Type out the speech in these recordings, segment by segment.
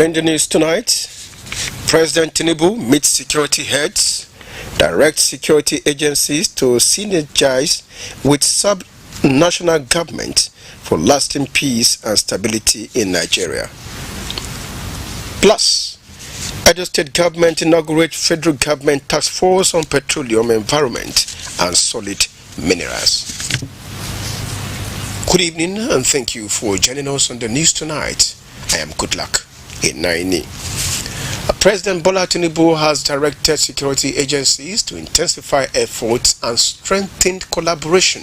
In the news tonight, President Tinubu meets security heads, directs security agencies to synergize with sub-national government for lasting peace and stability in Nigeria. Plus, Edo State government inaugurates federal government task force on petroleum, environment and solid minerals. Good evening and thank you for joining us on the news tonight. I am Goodluck Inaini. President Bola Tinubu has directed security agencies to intensify efforts and strengthen collaboration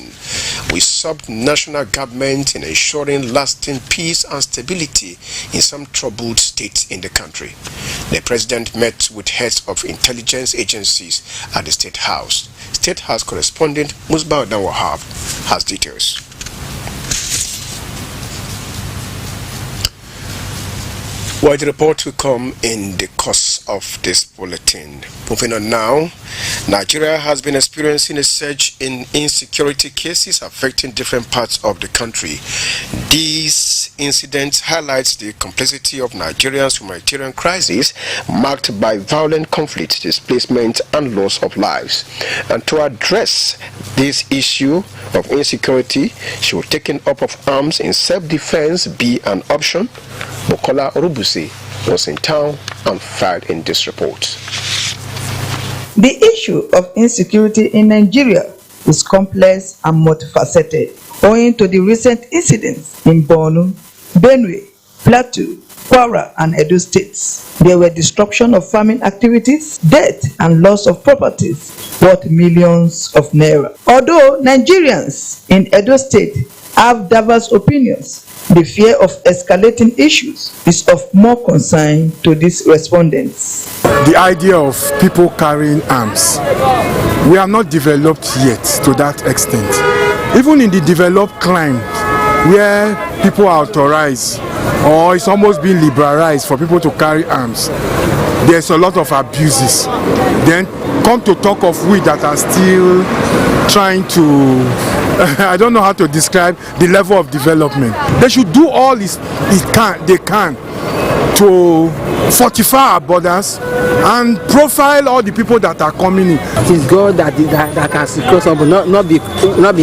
with sub-national government in ensuring lasting peace and stability in some troubled states in the country. The president met with heads of intelligence agencies at the State House. State House correspondent Musbah Wahab has details. Well, the report will come in the course of this bulletin. Moving on now, Nigeria has been experiencing a surge in insecurity cases affecting different parts of the country. This incident highlights the complexity of Nigeria's humanitarian crisis, marked by violent conflict, displacement, and loss of lives. And to address this issue of insecurity, should taking up of arms in self-defense be an option? Bukola Orubusi was in town and filed in this report. The issue of insecurity in Nigeria is complex and multifaceted, owing to the recent incidents in Borno, Benue, Plateau, Kwara, and Edo states. There were disruption of farming activities, death, and loss of properties worth millions of naira. Although Nigerians in Edo State have diverse opinions, the fear of escalating issues is of more concern to these respondents. The idea of people carrying arms, we are not developed yet to that extent. Even in the developed climate, where people are authorized or it's almost being liberalized for people to carry arms, there's a lot of abuses. Then come to talk of we that are still trying to I don't know how to describe the level of development. They should do all they can to fortify our borders and profile all the people that are coming in. It is God that can secure someone, not be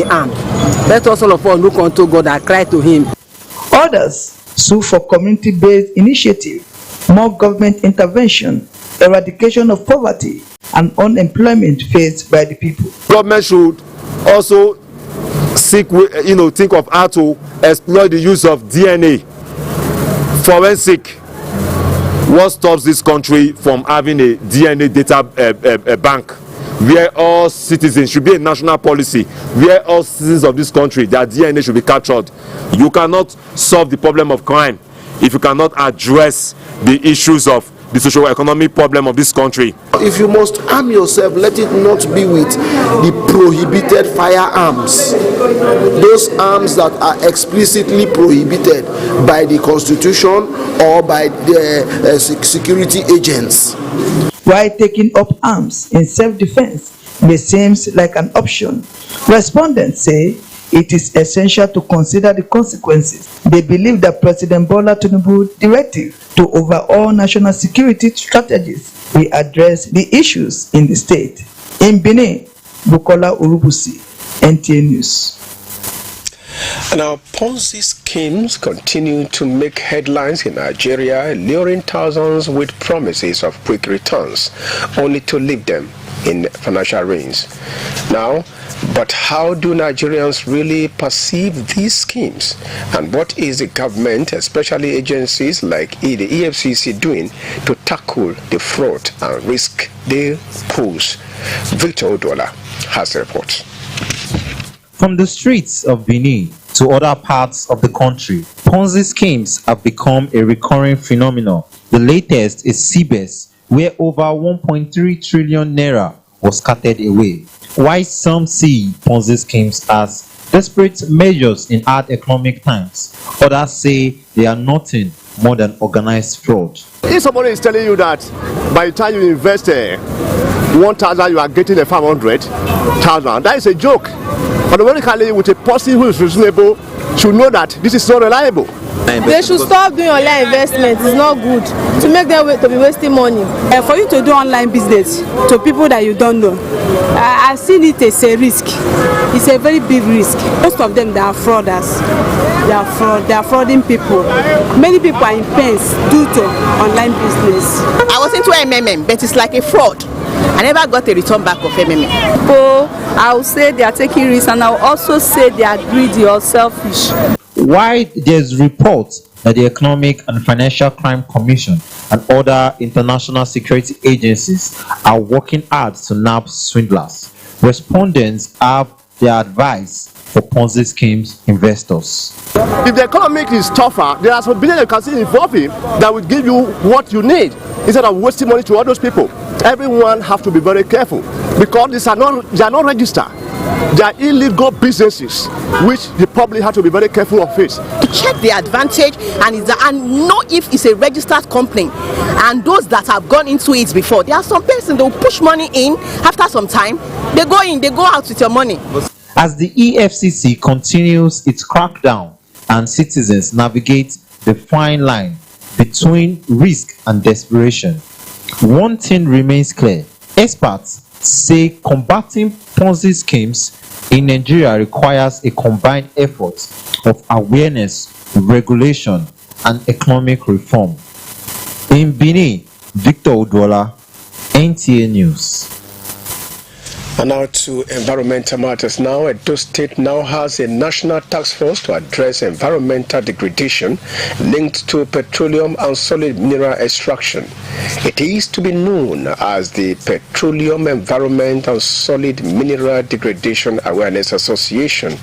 armed. Let us all of us look unto God and cry to Him. Others sue for community-based initiative, more government intervention, eradication of poverty and unemployment faced by the people. Government should also think of how to exploit the use of DNA, forensic. What stops this country from having a DNA data bank where all citizens should be a national policy, where all citizens of this country, their DNA should be captured. You cannot solve the problem of crime if you cannot address the issues of the socio-economic problem of this country. If you must arm yourself, let it not be with the prohibited firearms. Those arms that are explicitly prohibited by the Constitution or by the security agents. While taking up arms in self-defense may seem like an option, respondents say it is essential to consider the consequences. They believe that President Bola Tinubu's directive to overall national security strategies will address the issues in the state. In Benin, Bukola Orubusi, NTA News. Now, Ponzi schemes continue to make headlines in Nigeria, luring thousands with promises of quick returns, only to leave them in financial ruins. Now, but how do Nigerians really perceive these schemes? And what is the government, especially agencies like the EFCC, doing to tackle the fraud and risk they pose? Victor Odola has the report. From the streets of Benin to other parts of the country, Ponzi schemes have become a recurring phenomenon. The latest is CBES, where over 1.3 trillion naira was carted away. Why some see Ponzi schemes as desperate measures in hard economic times, others say they are nothing more than organized fraud. If somebody is telling you that by the time you invest 1,000, you are getting a 500,000, that is a joke. But ironically, with a person who is reasonable, should know that this is not reliable. They should stop doing online investment. It's not good to make them to be wasting money. For you to do online business to people that you don't know, I see it as a risk. It's a very big risk. Most of them, they are frauders. They are frauding people. Many people are in pains due to online business. I was into MMM, but it's like a fraud. I never got a return back of MMM. People, I will say they are taking risks, and I will also say they are greedy or selfish. While there's reports that the Economic and Financial Crime Commission and other international security agencies are working hard to nab swindlers, respondents have their advice for Ponzi schemes investors. If the economy is tougher, there are some billion you can see involving that will give you what you need instead of wasting money to all those people. Everyone have to be very careful because they are not registered. They are illegal businesses which the public have to be very careful of it. To check the advantage and know if it's a registered company. And those that have gone into it before, there are some persons that will push money in. After some time, they go out with your money. As the EFCC continues its crackdown and citizens navigate the fine line between risk and desperation, one thing remains clear. Experts say combating Ponzi schemes in Nigeria requires a combined effort of awareness, regulation, and economic reform. In Benin, Victor Udwola, NTA News. And now to environmental matters now. Edo State now has a national task force to address environmental degradation linked to petroleum and solid mineral extraction. It is to be known as the Petroleum Environment and Solid Mineral Degradation Awareness Association.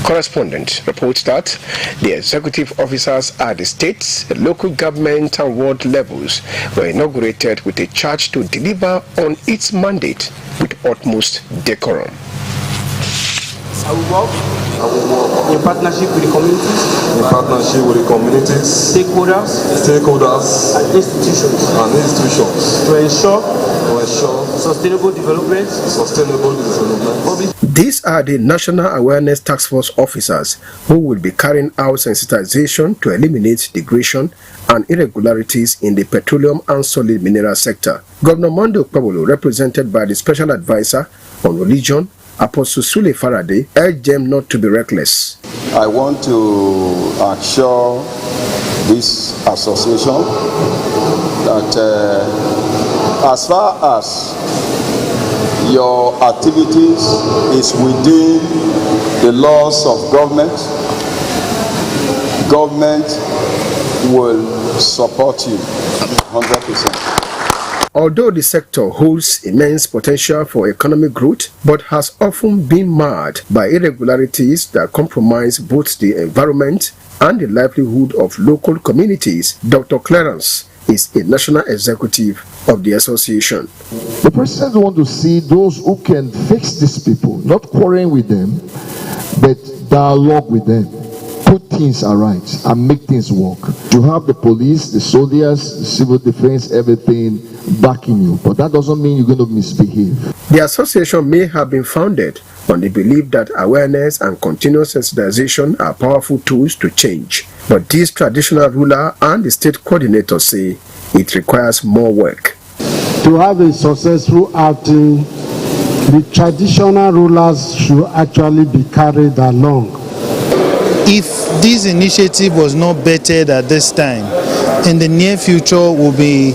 Correspondent reports that the executive officers at the state, local government and ward levels were inaugurated with a charge to deliver on its mandate with utmost decorum. I will work in partnership with the communities. Stakeholders. And institutions. To ensure sustainable development. These are the National Awareness Task Force officers who will be carrying out sensitization to eliminate degradation and irregularities in the petroleum and solid mineral sector. Governor Mondo Pabolo, represented by the Special Advisor on Religion, Apostle Sule Faraday, urged them not to be reckless. I want to assure this association that as far as your activities is within the laws of government will support you 100%. Although the sector holds immense potential for economic growth, but has often been marred by irregularities that compromise both the environment and the livelihood of local communities, Dr. Clarence is a national executive of the association. The president wants to see those who can fix these people, not quarreling with them, but dialogue with them, put things aright and make things work. You have the police, the soldiers, the civil defense, everything backing you, but that doesn't mean you're going to misbehave. The association may have been founded on the belief that awareness and continuous sensitization are powerful tools to change. But these traditional ruler and the state coordinator say it requires more work. To have a successful outing, the traditional rulers should actually be carried along. If this initiative was not bettered at this time, in the near future will be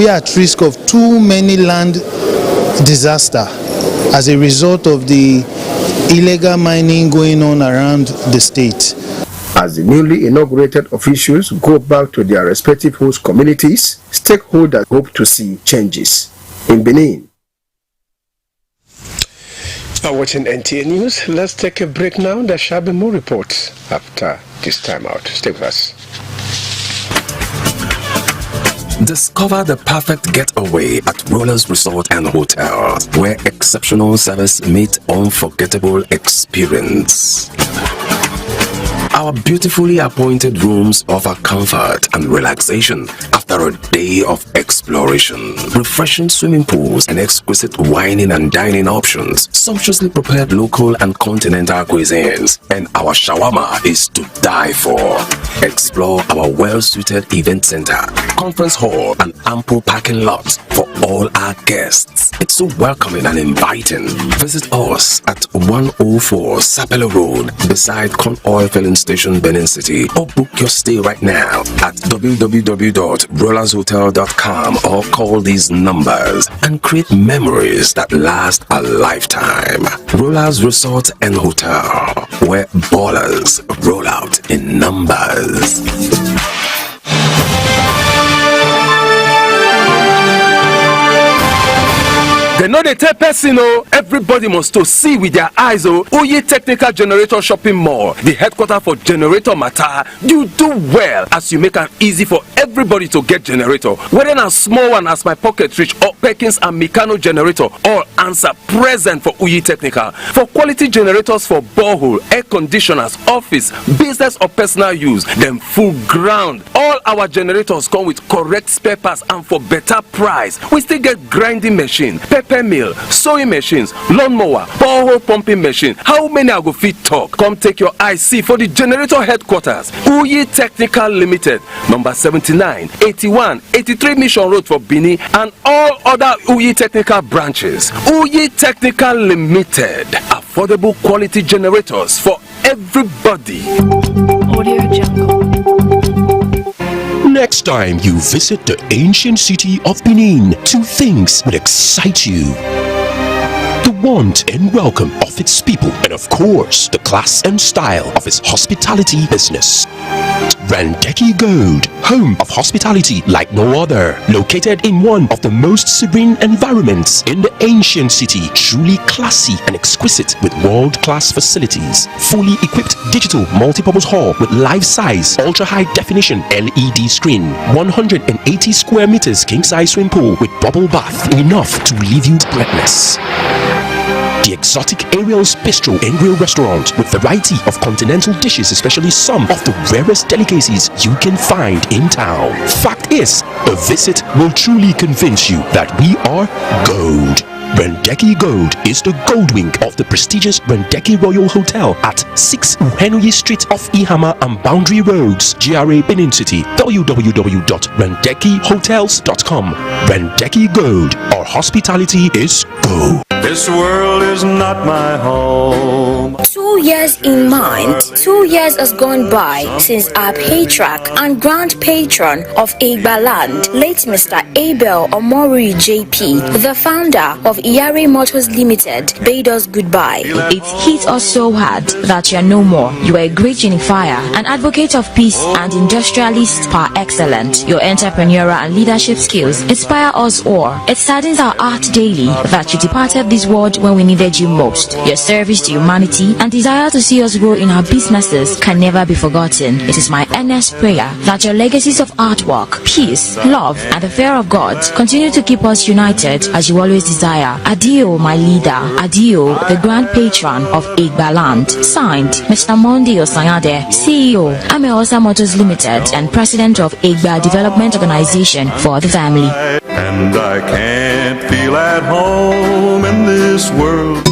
at risk of too many land disaster as a result of the illegal mining going on around the state. As the newly inaugurated officials go back to their respective host communities, stakeholders hope to see changes. In Benin. Now watching NTA News, let's take a break now. There shall be more reports after this time out. Stay with us. Discover the perfect getaway at Rollers Resort and Hotel, where exceptional service meets unforgettable experience. Our beautifully appointed rooms offer comfort and relaxation after a day of exploration. Refreshing swimming pools and exquisite wining and dining options, sumptuously prepared local and continental cuisines, and our shawarma is to die for. Explore our well-suited event center, conference hall, and ample parking lots for all our guests. It's so welcoming and inviting. Visit us at 104 Sapele Road beside Con Oil Filling Station, Benin City, or book your stay right now at www.rollershotel.com or call these numbers and create memories that last a lifetime. Rollers Resort and Hotel, where ballers roll out in numbers. They know they tell person, oh, everybody must to see with their eyes, oh, Oye Technical Generator Shopping Mall, the headquarters for generator matter. You do well as you make it easy for everybody to get generator. Whether a small one as my pocket reach or Perkins and Meccano generator, all answer present for Oye Technical. For quality generators for borehole, air conditioners, office, business or personal use, them full ground. All our generators come with correct spare parts and for better price. We still get grinding machine, pepper mill, sewing machines, lawnmower, borehole pumping machine. How many I go fit talk? Come take your IC for the generator headquarters. Oye Technical Limited, number 79, 81, 83 Mission Road for Benin, and all other Oye Technical branches. Oye Technical Limited, affordable quality generators for everybody. Audio Jungle. Next time you visit the ancient city of Benin, two things will excite you: the warmth and welcome of its people, and of course, the class and style of its hospitality business. Randeki Gold, home of hospitality like no other, located in one of the most serene environments in the ancient city, truly classy and exquisite with world-class facilities. Fully equipped digital multipurpose hall with life-size, ultra-high definition LED screen, 180 square meters king-size swimming pool with bubble bath, enough to leave you breathless. The exotic Ariel's Bistro and Grill Restaurant with variety of continental dishes, especially some of the rarest delicacies you can find in town. Fact is, a visit will truly convince you that we are gold. Randeki Gold is the gold wing of the prestigious Randeki Royal Hotel at 6 Uhenuyi Street off Ihama and Boundary Roads, GRA Benin City. www.randekihotels.com. Randeki Gold, our hospitality is gold. This world is not my home. 2 years in mind, 2 years has gone by since our patriarch and grand patron of Egba Land, late Mr. Abel Omori JP, the founder of Iyare Motors Limited, bade us goodbye. It hit us so hard that you are no more. You are a great unifier, an advocate of peace and industrialist par excellence. Your entrepreneurial and leadership skills inspire us all. It saddens our heart daily that you departed this world when we needed you most. Your service to humanity and desire to see us grow in our businesses can never be forgotten. It is my earnest prayer that your legacies of artwork, peace, love, and the fear of God continue to keep us united as you always desire. Adio, my leader. Adio, the grand patron of Egba Land. Signed, Mr. Mondi Osanyade, CEO, Ameosa Motors Limited, and President of Egba Development Organization for the family. And I can't feel at home in this world.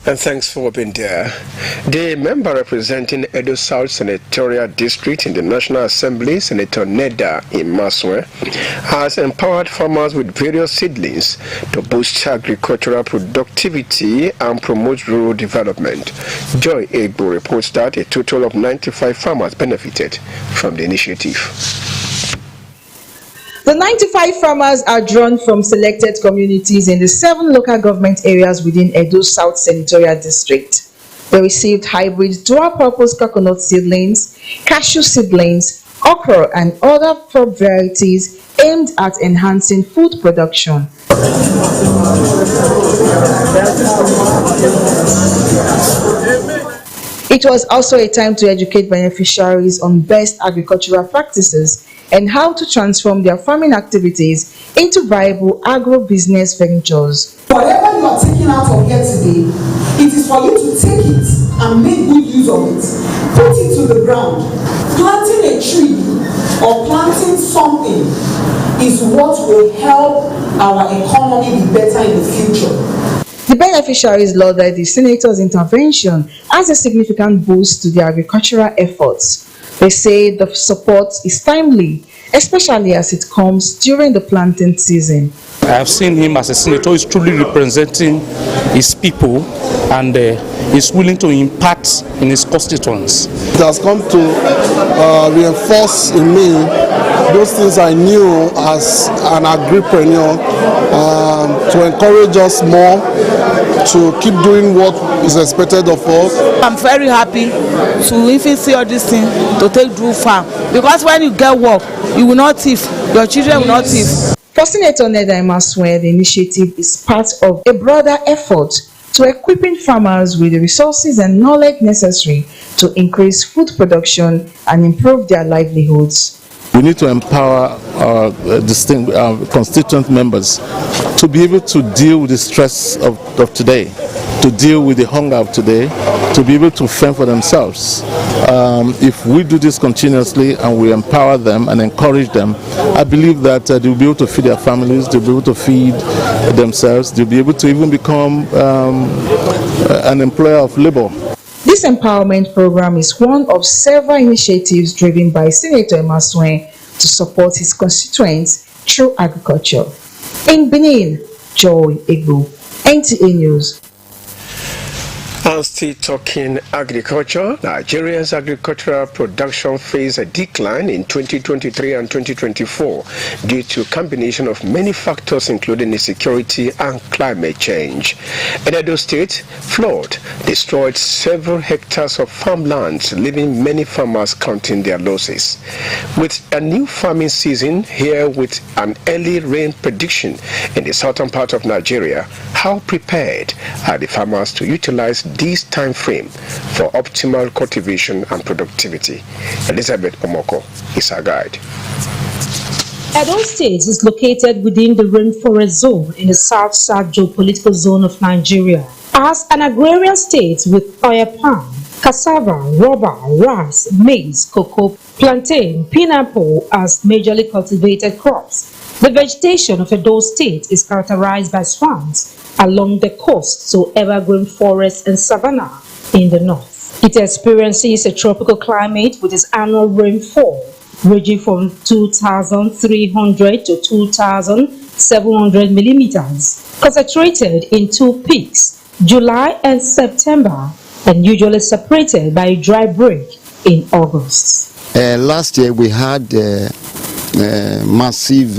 And thanks for being there. The member representing Edo South Senatorial District in the National Assembly, Senator Neda Imaswe, has empowered farmers with various seedlings to boost agricultural productivity and promote rural development. Joy Egbo reports that a total of 95 farmers benefited from the initiative. The 95 farmers are drawn from selected communities in the 7 local government areas within Edo South Senatorial District. They received hybrid dual-purpose coconut seedlings, cashew seedlings, okra, and other crop varieties aimed at enhancing food production. It was also a time to educate beneficiaries on best agricultural practices and how to transform their farming activities into viable agro-business ventures. Whatever you are taking out of here today, it is for you to take it and make good use of it. Put it to the ground. Planting a tree or planting something is what will help our economy be better in the future. The beneficiaries lauded the senator's intervention as a significant boost to their agricultural efforts. They say the support is timely, especially as it comes during the planting season. I have seen him as a senator who is truly representing his people and is willing to impart in his constituents. It has come to reinforce in me those things I knew as an agripreneur, to encourage us more to keep doing what is expected of us. I'm very happy to even see all these things to take do farm, because when you get work, you will not thief, your children will not thief. For Senator Neda Emaswe, the initiative is part of a broader effort to equipping farmers with the resources and knowledge necessary to increase food production and improve their livelihoods. We need to empower our constituent members to be able to deal with the stress of today, to deal with the hunger of today, to be able to fend for themselves. If we do this continuously and we empower them and encourage them, I believe that they'll be able to feed their families, they'll be able to feed themselves, they'll be able to even become an employer of labor. This empowerment program is one of several initiatives driven by Senator Emaswe to support his constituents through agriculture. In Benin, Joy Egbo, NTA News. And still talking agriculture, Nigeria's agricultural production faced a decline in 2023 and 2024 due to a combination of many factors including insecurity and climate change. In Edo State, flood destroyed several hectares of farmlands, leaving many farmers counting their losses. With a new farming season here with an early rain prediction in the southern part of Nigeria, how prepared are the farmers to utilize this time frame for optimal cultivation and productivity? Elizabeth Omoko is our guide. Edo State is located within the rainforest zone in the south-south geopolitical zone of Nigeria. As an agrarian state with oil palm, cassava, rubber, rice, maize, cocoa, plantain, pineapple as majorly cultivated crops, the vegetation of Edo State is characterized by swamps along the coast to evergreen forests and savanna in the north. It experiences a tropical climate with its annual rainfall ranging from 2,300 to 2,700 millimeters, concentrated in two peaks, July and September, and usually separated by a dry break in August. Last year we had massive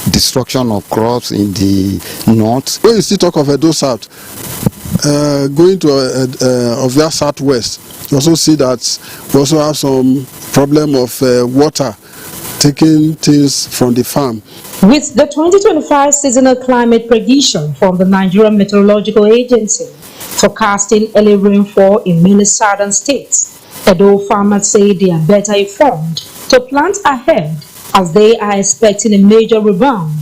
destruction of crops in the north. When you still talk of Edo South, going to Ovia Southwest, you also see that we also have some problem of water taking things from the farm. With the 2025 seasonal climate prediction from the Nigerian Meteorological Agency forecasting early rainfall in many southern states, Edo farmers say they are better informed to plant ahead as they are expecting a major rebound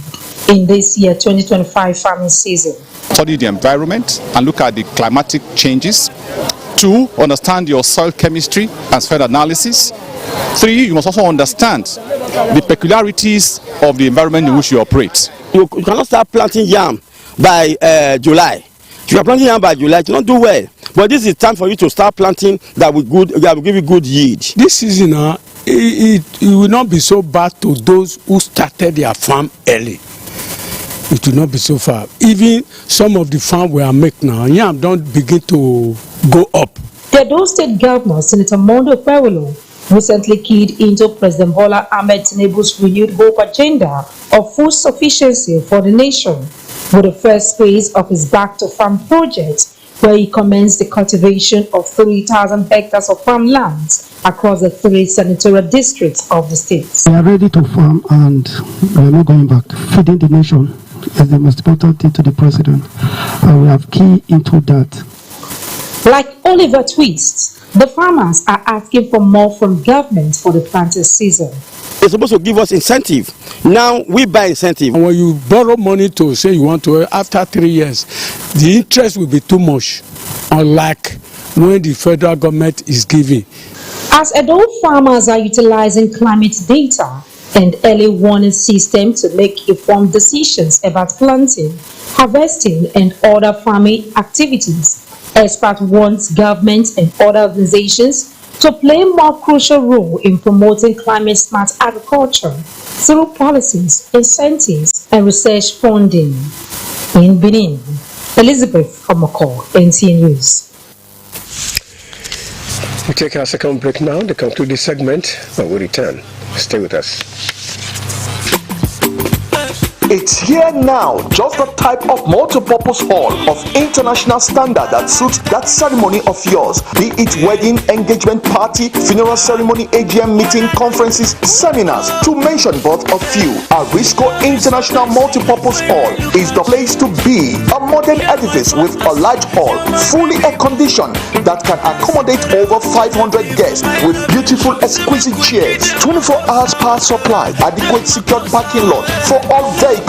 in this year 2025 farming season. Study the environment and look at the climatic changes. 2, understand your soil chemistry and soil analysis. 3, you must also understand the peculiarities of the environment in which you operate. You cannot start planting yam by July. If you are planting yam by July, you don't do well. But this is time for you to start planting that will give you good yield. This season, it will not be so bad to those who started their farm early. It will not be so far. Even some of the farm we are making now, yam don't begin to go up. The Edo State Governor, Senator Mondo Pewolo, recently keyed into President Bola Ahmed Tinubu's renewed hope agenda of food sufficiency for the nation, with the first phase of his Back to Farm project, where he commenced the cultivation of 3,000 hectares of farmlands across the 3 senatorial districts of the state. We are ready to farm and we are not going back. Feeding the nation is the most important thing to the president, and we have key into that. Like Oliver Twist, the farmers are asking for more from government for the planting season. They're supposed to give us incentive. Now we buy incentive. When you borrow money to say you want to, after 3 years, the interest will be too much, unlike when the federal government is giving. As adult farmers are utilizing climate data and early warning system to make informed decisions about planting, harvesting, and other farming activities, experts want governments and other organizations to play a more crucial role in promoting climate-smart agriculture through policies, incentives, and research funding. In Benin, Elizabeth Omoko, NTN News. We take our second break now to conclude this segment. When we return, stay with us. It's here now, just the type of multi-purpose hall of international standard that suits that ceremony of yours. Be it wedding, engagement party, funeral ceremony, AGM meeting, conferences, seminars, to mention but a few. Arisco International Multi-Purpose Hall is the place to be. A modern edifice with a large hall, fully air-conditioned, that can accommodate over 500 guests with beautiful, exquisite chairs, 24 hours power supply, adequate secured parking lot for all vehicles.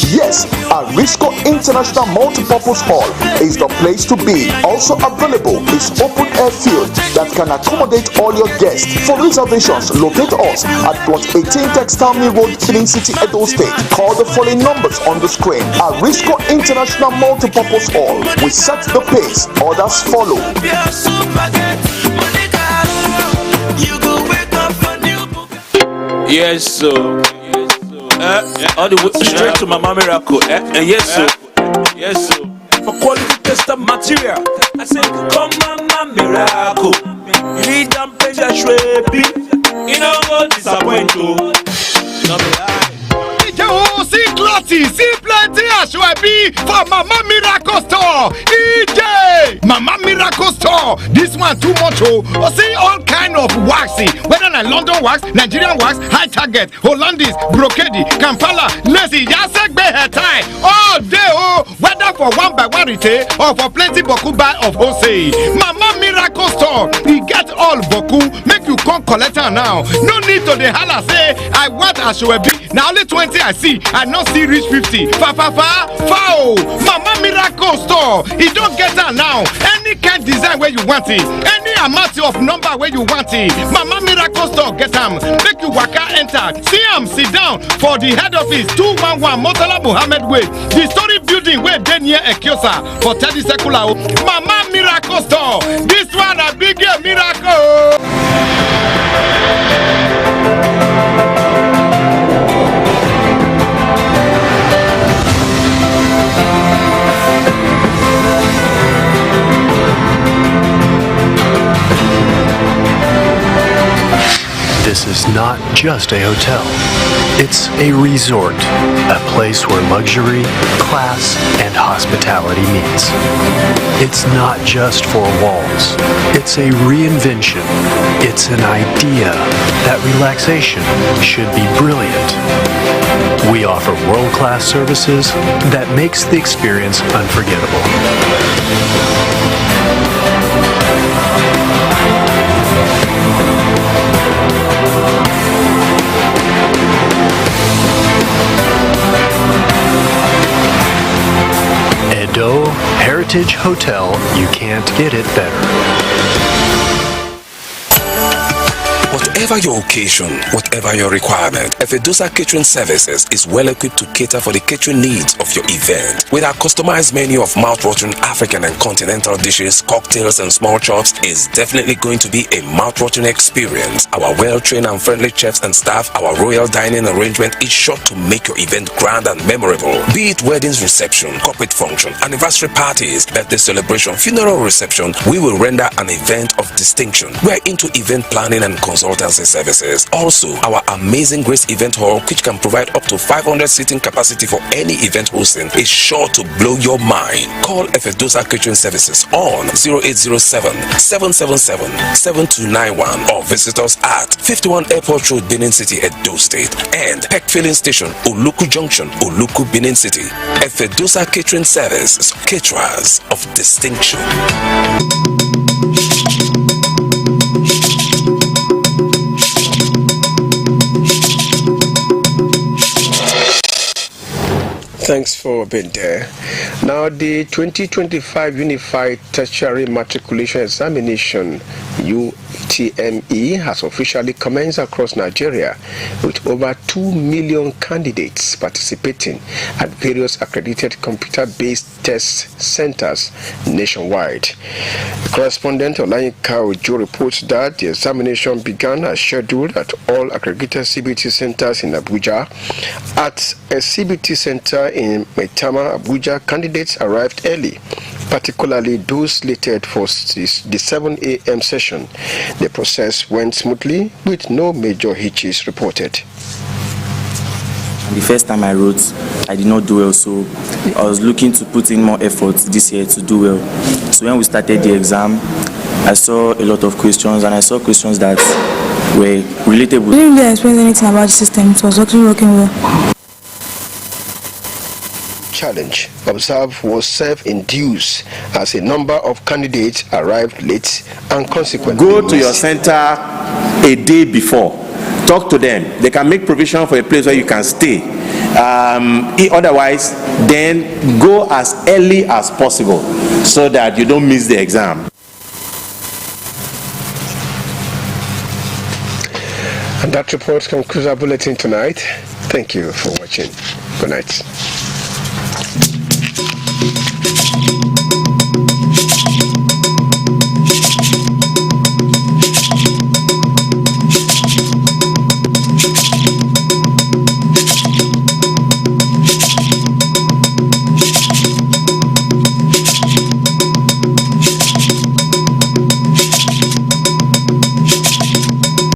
Yes, Arisco International Multipurpose Hall is the place to be. Also available is open air field that can accommodate all your guests. For reservations, locate us at plot 18 Textile Mill Road, Benin City, Edo State. Call the following numbers on the screen. Arisco International Multipurpose Hall. We set the pace, others follow. Yes, so all the way straight to Mama Miracle. Yes, sir. Yes, sir. For quality tester material, I say, come Mama Miracle. You need them pleasure, baby. You know what disappoint you. No be lie. See clarity, see plenty Ashwebi for Mama Miracle Store. EJ, Mama Miracle Store. This one too much. Oh, see all kind of waxy, whether na London wax, Nigerian wax, high target, Hollandese, brocade, Kampala, lacy, Yasek hair tie. All day, oh, whether for one by one retail or for plenty boku buy of wholesale. Mama Miracle Store, we get all boku. Make you come collect her now. No need to the holla say I want Ashwebi. Now only 20 I see. I not see reach 50. Foul. Mama Miracle Store. It don't get her now. Any kind design where you want it. Any amount of number where you want it. Mama Miracle Store get them. Make you waka enter. See them sit down for the head office 211 Motala Muhammad Way. The story building where they near Ekiosa for 30 Sekula. Mama Miracle Store. This one a big miracle. This is not just a hotel. It's a resort, a place where luxury, class, and hospitality meets. It's not just four walls. It's a reinvention. It's an idea that relaxation should be brilliant. We offer world-class services that makes the experience unforgettable. Edo Heritage Hotel, you can't get it better. Whatever your occasion, whatever your requirement, Efedosa Catering Services is well equipped to cater for the catering needs of your event. With our customized menu of mouth-watering African and continental dishes, cocktails, and small chops, is definitely going to be a mouth-watering experience. Our well-trained and friendly chefs and staff, our royal dining arrangement is sure to make your event grand and memorable. Be it weddings reception, corporate function, anniversary parties, birthday celebration, funeral reception, we will render an event of distinction. We're into event planning and consultancy services. Also, our amazing Grace Event Hall, which can provide up to 500 seating capacity for any event hosting, is sure to blow your mind. Call Efedosa Catering Services on 0807-777-7291 or visit us at 51 Airport Road, Benin City, Edo State, and Peck Filling Station, Oluku Junction, Oluku, Benin City. Efedosa Catering Services, caterers of distinction. Thanks for being there. Now, the 2025 Unified Tertiary Matriculation Examination, UTME, has officially commenced across Nigeria, with over 2 million candidates participating at various accredited computer-based test centers nationwide. Correspondent Olayinka Ojo reports that the examination began as scheduled at all accredited CBT centers in Abuja. At a CBT center in Maitama, Abuja, candidates arrived early, particularly those slated for the 7 a.m. session. The process went smoothly with no major hitches reported. The first time I wrote, I did not do well, so I was looking to put in more effort this year to do well. So when we started the exam, I saw a lot of questions, and I saw questions that were relatable. I didn't really explain anything about the system, so it was actually working well. Challenge observed was self-induced as a number of candidates arrived late and consequently go to your center a day before, talk to them. They can make provision for a place where you can stay. Otherwise, then go as early as possible so that you don't miss the exam. And that report concludes our bulletin tonight. Thank you for watching. Good night.